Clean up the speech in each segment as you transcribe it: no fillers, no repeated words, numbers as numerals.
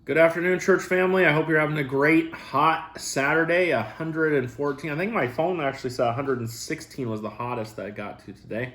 Good afternoon, church family. I hope you're having a great hot Saturday. 114. I think my phone actually said 116 was the hottest that I got to today.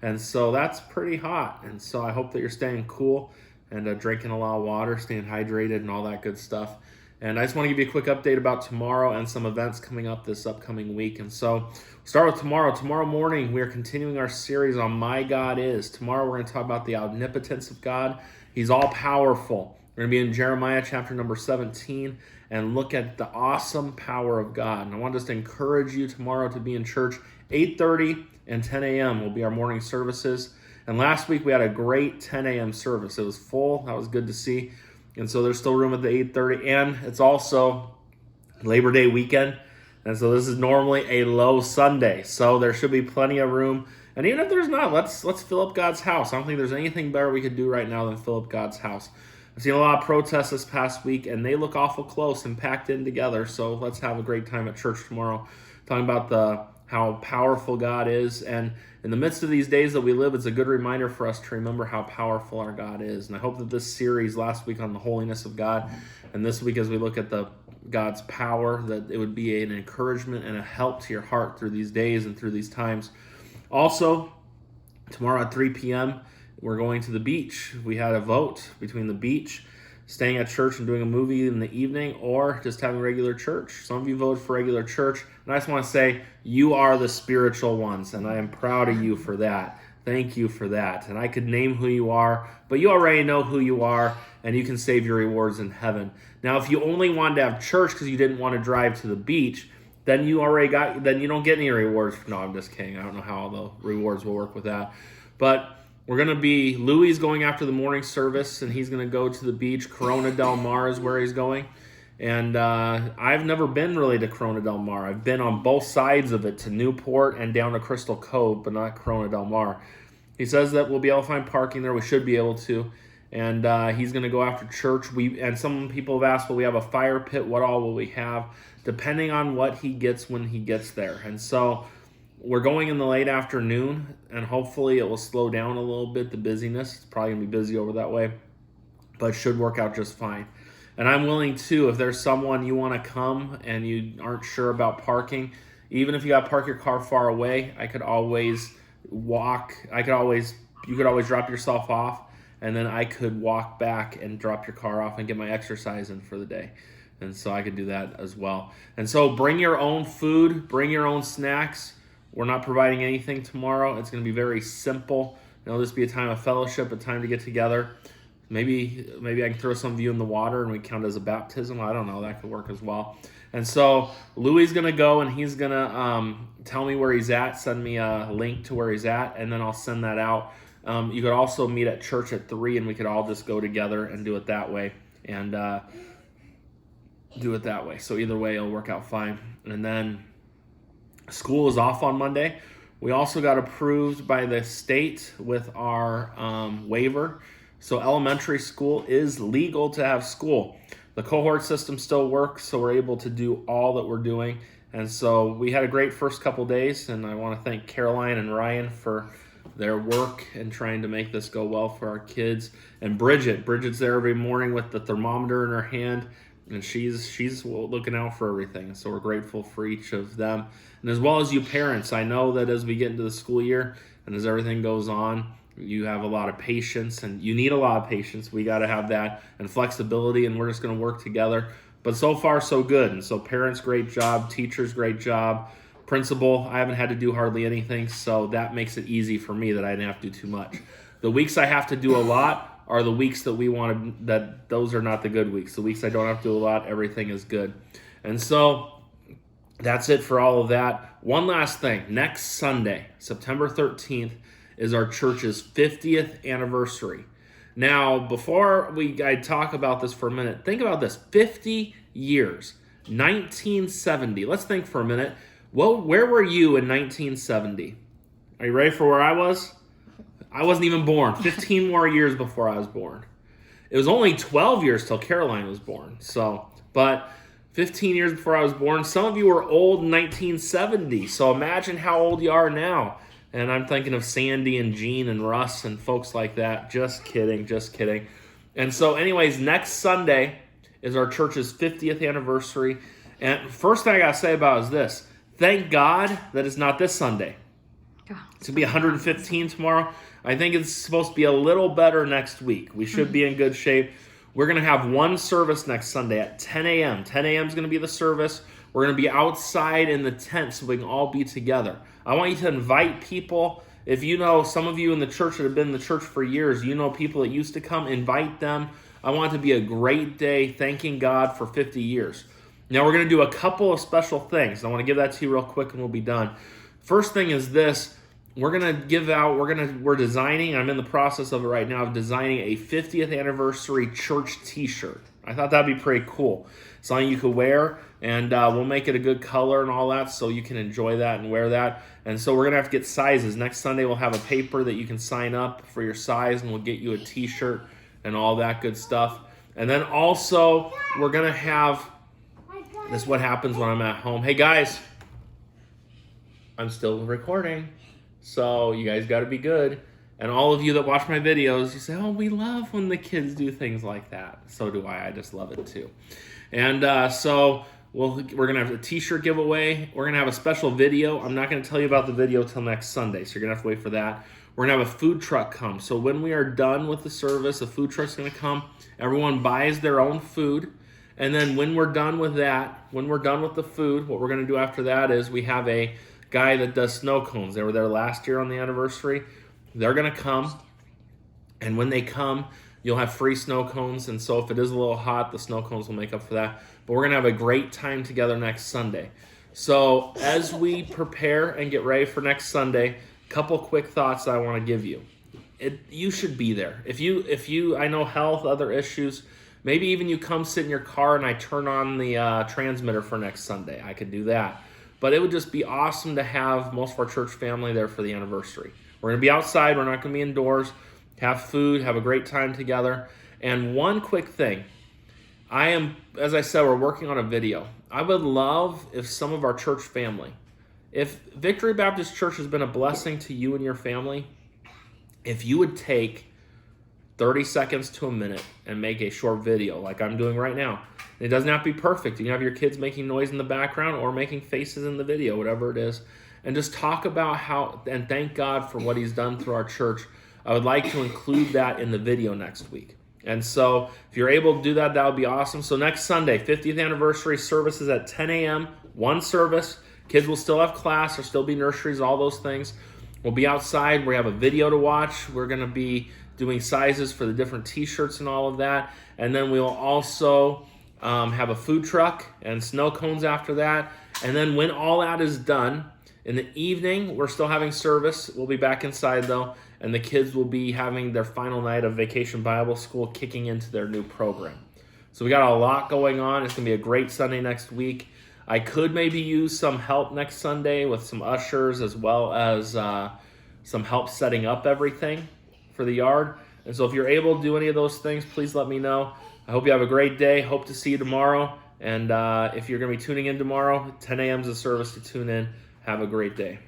And so that's pretty hot. And so I hope that you're staying cool and drinking a lot of water, staying hydrated, and all that good stuff. And I just want to give you a quick update about tomorrow and some events coming up this upcoming week. And so we'll start with tomorrow. Tomorrow morning, we are continuing our series on My God Is. Tomorrow, we're going to talk about the omnipotence of God. He's all powerful. We're going to be in Jeremiah chapter number 17 and look at the awesome power of God. And I want us to encourage you tomorrow to be in church. 8:30 and 10 a.m. will be our morning services. And last week we had a great 10 a.m. service. It was full. That was good to see. And so there's still room at the 8:30. And it's also Labor Day weekend. And so this is normally a low Sunday. So there should be plenty of room. And even if there's not, let's fill up God's house. I don't think there's anything better we could do right now than fill up God's house. I've seen a lot of protests this past week, and they look awful close and packed in together. So let's have a great time at church tomorrow, talking about how powerful God is. And in the midst of these days that we live, it's a good reminder for us to remember how powerful our God is. And I hope that this series last week on the holiness of God, and this week as we look at God's power, that it would be an encouragement and a help to your heart through these days and through these times. Also, tomorrow at 3 p.m., we're going to the beach. We had a vote between the beach, staying at church and doing a movie in the evening, or just having regular church. Some of you voted for regular church, and I just want to say you are the spiritual ones, and I am proud of you for that. Thank you for that. And I could name who you are, but you already know who you are, and you can save your rewards in heaven. Now, if you only wanted to have church because you didn't want to drive to the beach, then you don't get any rewards. No, I'm just kidding. I don't know how the rewards will work with that. But Louis going after the morning service, and he's going to go to the beach. Corona Del Mar is where he's going. And I've never been really to Corona Del Mar. I've been on both sides of it, to Newport and down to Crystal Cove, but not Corona Del Mar. He says that we'll be able to find parking there. We should be able to. And he's going to go after church. And some people have asked, will we have a fire pit? What all will we have? Depending on what he gets when he gets there. And so we're going in the late afternoon, and hopefully it will slow down a little bit, the busyness. It's probably going to be busy over that way, but it should work out just fine. And I'm willing to, if there's someone you want to come and you aren't sure about parking, even if you got to park your car far away, I could always walk. You could always drop yourself off, and then I could walk back and drop your car off and get my exercise in for the day. And so I could do that as well. And so bring your own food, bring your own snacks. We're not providing anything tomorrow. It's going to be very simple. It'll just be a time of fellowship, a time to get together. Maybe I can throw some of you in the water and we count as a baptism. I don't know. That could work as well. And so Louis is going to go, and he's going to tell me where he's at, send me a link to where he's at, and then I'll send that out. You could also meet at church at 3, and we could all just go together and do it that way. So either way, it'll work out fine. And then school is off on Monday. We also got approved by the state with our waiver. So elementary school is legal to have school. The cohort system still works, so we're able to do all that we're doing. And so we had a great first couple days, and I want to thank Caroline and Ryan for their work and trying to make this go well for our kids. And Bridget's there every morning with the thermometer in her hand, and she's looking out for everything. So we're grateful for each of them. And as well as you parents, I know that as we get into the school year and as everything goes on, you have a lot of patience, and you need a lot of patience. We got to have that, and flexibility, and we're just going to work together. But so far, so good. And so parents, great job. Teachers, great job. Principal, I haven't had to do hardly anything, so that makes it easy for me that I didn't have to do too much. The weeks I have to do a lot are the weeks that those are not the good weeks. The weeks I don't have to do a lot, everything is good. And so that's it for all of that. One last thing. Next Sunday, September 13th, is our church's 50th anniversary. Now, before I talk about this for a minute, think about this. 50 years. 1970. Let's think for a minute. Well, where were you in 1970? Are you ready for where I was? I wasn't even born. 15 more years before I was born. It was only 12 years till Caroline was born. But 15 years before I was born. Some of you were old in 1970, so imagine how old you are now. And I'm thinking of Sandy and Gene and Russ and folks like that. Just kidding. And so anyways, next Sunday, is our church's 50th anniversary. And first thing I got to say about it is this. Thank God that it's not this Sunday. It's going to be 115 tomorrow. I think it's supposed to be a little better next week. We should be in good shape. We're going to have one service next Sunday at 10 a.m. 10 a.m. is going to be the service. We're going to be outside in the tent so we can all be together. I want you to invite people. If you know some of you in the church that have been in the church for years, you know people that used to come, invite them. I want it to be a great day thanking God for 50 years. Now we're going to do a couple of special things. I want to give that to you real quick and we'll be done. First thing is this. We're going to give out, we're designing, I'm in the process of it right now, of designing a 50th anniversary church t-shirt. I thought that'd be pretty cool. Something you could wear, and we'll make it a good color and all that so you can enjoy that and wear that. And so we're going to have to get sizes. Next Sunday we'll have a paper that you can sign up for your size, and we'll get you a t-shirt and all that good stuff. And then also we're going to have, this is what happens when I'm at home. Hey guys, I'm still recording. So you guys got to be good. And all of you that watch my videos, you say, oh, we love when the kids do things like that. So do I. I just love it too. And so we're going to have a t-shirt giveaway. We're going to have a special video. I'm not going to tell you about the video till next Sunday, so you're going to have to wait for that. We're going to have a food truck come. So when we are done with the service, a food truck's going to come. Everyone buys their own food. And then when we're done with that, when we're done with the food, what we're going to do after that is we have a guy that does snow cones. They were there last year on the anniversary. They're going to come, and when they come, you'll have free snow cones, and so if it is a little hot, the snow cones will make up for that. But we're going to have a great time together next Sunday. So as we prepare and get ready for next Sunday, a couple quick thoughts I want to give you. You should be there. If you, I know health, other issues, maybe even you come sit in your car and I turn on the transmitter for next Sunday. I could do that. But it would just be awesome to have most of our church family there for the anniversary. We're going to be outside. We're not going to be indoors. Have food. Have a great time together. And one quick thing. As I said, we're working on a video. I would love if some of our church family, if Victory Baptist Church has been a blessing to you and your family, if you would take 30 seconds to a minute and make a short video like I'm doing right now. It doesn't have to be perfect. You can have your kids making noise in the background or making faces in the video, whatever it is. And just talk about how, and thank God for what he's done through our church. I would like to include that in the video next week. And so if you're able to do that, that would be awesome. So next Sunday, 50th anniversary services at 10 a.m., one service. Kids will still have class. There'll still be nurseries, all those things. We'll be outside. We have a video to watch. We're going to be doing sizes for the different t-shirts and all of that. And then we'll also have a food truck and snow cones after that. And then when all that is done, in the evening, we're still having service. We'll be back inside though, and the kids will be having their final night of Vacation Bible School, kicking into their new program. So we got a lot going on. It's going to be a great Sunday next week. I could maybe use some help next Sunday with some ushers as well as some help setting up everything for the yard. And so if you're able to do any of those things, please let me know. I hope you have a great day. Hope to see you tomorrow. And if you're going to be tuning in tomorrow, 10 a.m. is the service to tune in. Have a great day.